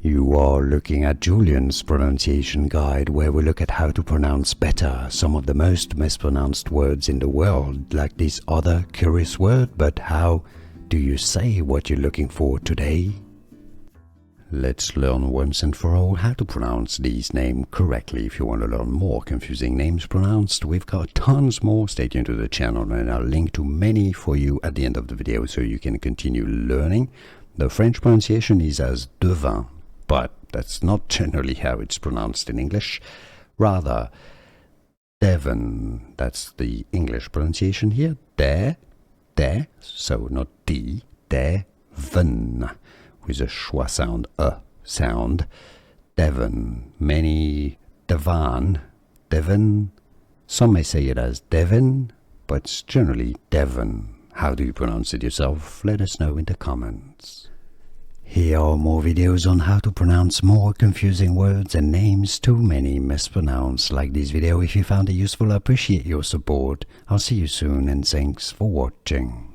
You are looking at Julian's pronunciation guide, where we look at how to pronounce better some of the most mispronounced words in the world, like this other curious word. But how do you say what you're looking for today? Let's learn once and for all how to pronounce these names correctly. If you want to learn more confusing names pronounced, we've got tons more. Stay tuned to the channel and I'll link to many for you at the end of the video so you can continue learning. The French pronunciation is as Devin, but that's not generally how it's pronounced in English. Rather, Devin, that's the English pronunciation here. De, so not D, Devin, with a schwa sound, sound. Devin, many Devon, Devin. Some may say it as Devin, but it's generally Devin. How do you pronounce it yourself? Let us know in the comments. Here are more videos on how to pronounce more confusing words and names too many mispronounced. Like this video if you found it useful. I appreciate your support. I'll see you soon and thanks for watching.